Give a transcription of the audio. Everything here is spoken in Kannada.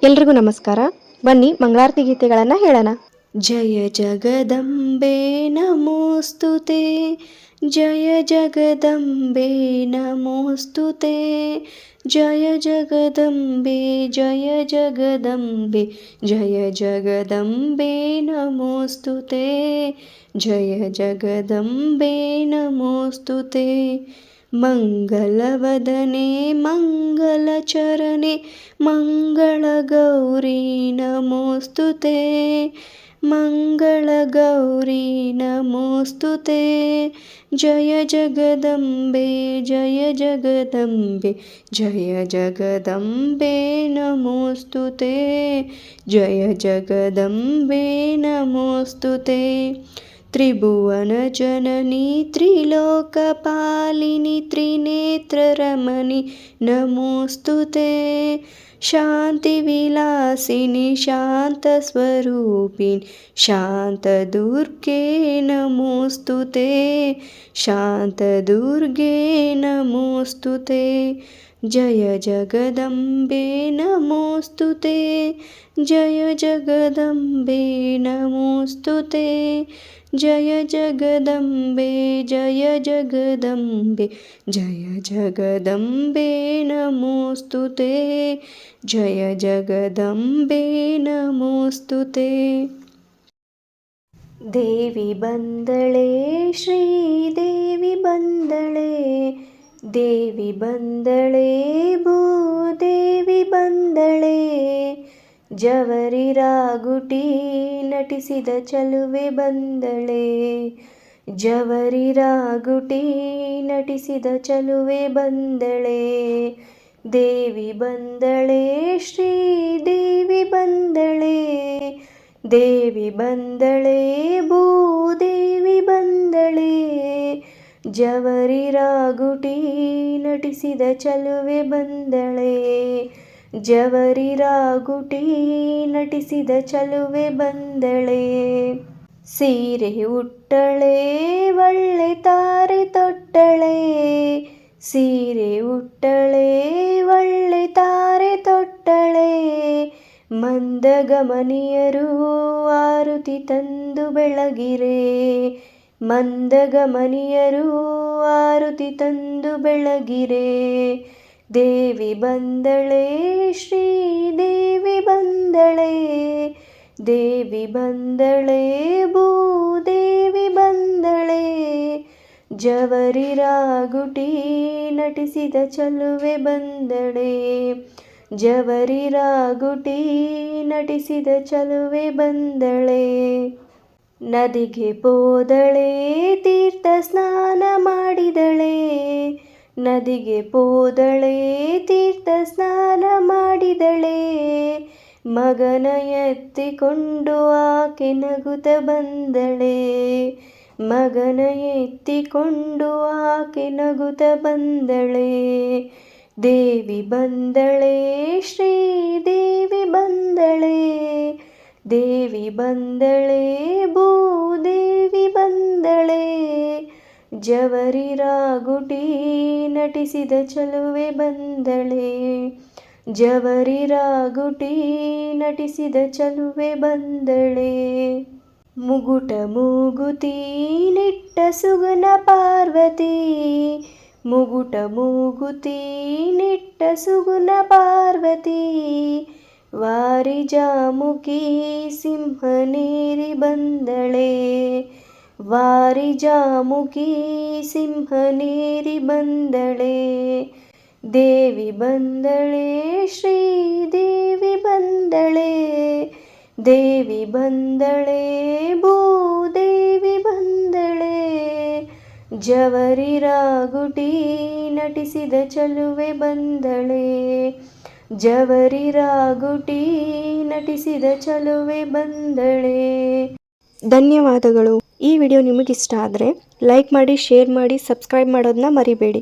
ಎಲ್ರಿಗೂ ನಮಸ್ಕಾರ. ಬನ್ನಿ ಮಂಗಳಾರತಿ ಗೀತೆಗಳನ್ನು ಹೇಳೋಣ. ಜಯ ಜಗದಂಬೆ ನಮೋಸ್ತುತೆ, ಜಯ ಜಗದಂಬೆ ನಮೋಸ್ತುತೆ, ಜಯ ಜಗದಂಬೆ ಜಯ ಜಗದಂಬೆ, ಜಯ ಜಗದಂಬೆ ನಮೋಸ್ತುತೆ, ಜಯ ಜಗದಂಬೆ ನಮೋಸ್ತುತೆ. ಮಂಗಲವದನೆ ಮಂಗಲಚರಣೆ ಮಂಗಳಗೌರಿ ನಮೋಸ್ತುತೆ, ಮಂಗಳಗೌರಿ ನಮೋಸ್ತುತೆ, ಜಯ ಜಗದಂಬೆ ಜಯ ಜಗದಂಬೆ, ಜಯ ಜಗದಂಬೆ ನಮೋಸ್ತುತೆ, ಜಯ ಜಗದಂಬೆ ನಮೋಸ್ತುತೆ. ತ್ರಿಭುವನ ಜನನಿ ತ್ರಿಲೋಕಪಾಲಿನಿ ತ್ರಿನೇತ್ರರಮಣಿ ನಮೋಸ್ತುತೆ, ಶಾಂತಿ ವಿಲಾಸಿನಿ ಶಾಂತಸ್ವರೂಪಿಣಿ ಶಾಂತದುರ್ಗೆ ನಮೋಸ್ತುತೆ, ಶಾಂತದುರ್ಗೆ ನಮೋಸ್ತುತೆ. ಜಯ ಜಗದಂಬೆ ನಮೋಸ್ತುತೆ, ಜಯ ಜಗದಂಬೆ ನಮೋಸ್ತುತೆ, ಜಯ ಜಗದಂಬೆ ಜಯ ಜಗದಂಬೆ, ಜಯ ಜಗದಂಬೆ ನಮೋಸ್ತುತೆ, ಜಯ ಜಗದಂಬೆ ನಮೋಸ್ತುತೆ. ದೇವಿ ಬಂದಳೆ ಶ್ರೀದೇವಿ ಬಂದಳೆ, ದೇವಿ ಬಂದಳೆ ಭೂದೇವಿ ಬಂದಳೆ, ಜವರಿ ರಾಗುಟಿ ನಟಿಸಿದ ಚಲುವೆ ಬಂದಳೆ, ಜವರಿ ರಾಗುಟಿ ನಟಿಸಿದ ಚಲುವೆ ಬಂದಳೆ. ದೇವಿ ಬಂದಳೆ ಶ್ರೀದೇವಿ ಬಂದಳೆ, ದೇವಿ ಬಂದಳೆ ಭೂದೇವಿ ಬಂದಳೆ, ಜವರಿ ರಾಗುಟಿ ನಟಿಸಿದ ಚಲುವೆ ಬಂದಳೆ, ಜವರಿ ರಾಗುಟಿ ನಟಿಸಿದ ಚಲುವೆ ಬಂದಳೆ. ಸೀರೆ ಉಟ್ಟಳೆ ಒಳ್ಳೆ ತಾರೆ ತೊಟ್ಟಳೆ, ಸೀರೆ ಉಟ್ಟಳೆ ಒಳ್ಳೆ ತಾರೆ ತೊಟ್ಟಳೆ, ಮಂದಗಮನಿಯರು ಆರುತಿ ತಂದು ಬೆಳಗಿರೆ, ಮಂದಗಮನಿಯರು ಆರುತಿ ತಂದು ಬೆಳಗಿರೆ. ದೇವಿ ಬಂದಳೆ ಶ್ರೀದೇವಿ ಬಂದಳೆ, ದೇವಿ ಬಂದಳೆ ಭೂದೇವಿ ಬಂದಳೆ, ಜವರಿ ರಾಗುಟಿ ನಟಿಸಿದ ಚಲುವೆ ಬಂದಳೆ, ಜವರಿ ರಾಗುಟಿ ನಟಿಸಿದ ಚಲುವೆ ಬಂದಳೆ. ನದಿಗೆ ಹೋದಳೆ ತೀರ್ಥ ಸ್ನಾನ ಮಾಡಿದಳೆ, ನದಿಗೆ ಹೋದಳೆ ತೀರ್ಥ ಸ್ನಾನ ಮಾಡಿದಳೆ, ಮಗನ ಎತ್ತಿಕೊಂಡು ಆಕೆ ನಗುತ್ತ ಬಂದಳೆ, ಮಗನ ಎತ್ತಿಕೊಂಡು ಆಕೆ ನಗುತ್ತ ಬಂದಳೆ. ದೇವಿ ಬಂದಳೆ ಶ್ರೀದೇವಿ ಬಂದಳೆ, ದೇವಿ ಬಂದಳೆ ಭೂದೇವಿ ಬಂದಳೆ, ಜವರಿ ರಾಗುಟಿ ನಟಿಸಿದ ಚಲುವೆ ಬಂದಳೆ, ಜವರಿ ರಾಗುಟಿ ನಟಿಸಿದ ಚಲುವೆ ಬಂದಳೆ. ಮುಗುಟ ಮೂಗುತಿ ನಿಟ್ಟ ಸುಗುಣ ಪಾರ್ವತಿ, ಮುಗುಟ ಮೂಗುತಿ ನಿಟ್ಟ ಸುಗುಣ ಪಾರ್ವತಿ, ವಾರಿಜಾಮುಖಿ ಸಿಂಹನೇರಿ ಬಂದಳೆ, ವಾರಿಜಾಮುಖಿ ಸಿಂಹನೇರಿ ಬಂದಳೆ. ದೇವಿ ಬಂದಳೆ ಶ್ರೀದೇವಿ ಬಂದಳೆ, ದೇವಿ ಬಂದಳೆ ಭೂದೇವಿ ಬಂದಳೆ, ಜವರಿ ರಾಗುಟಿ ನಟಿಸಿದ ಚಲುವೆ ಬಂದಳೆ, ಜವರಿ ರಾಗುಟಿ ನಟಿಸಿದ ಚಲುವೆ ಬಂದಳೆ. ಧನ್ಯವಾದಗಳು. ಈ ವಿಡಿಯೋ ನಿಮಗಿಷ್ಟ ಆದರೆ ಲೈಕ್ ಮಾಡಿ, ಶೇರ್ ಮಾಡಿ, ಸಬ್ಸ್ಕ್ರೈಬ್ ಮಾಡೋದನ್ನ ಮರಿಬೇಡಿ.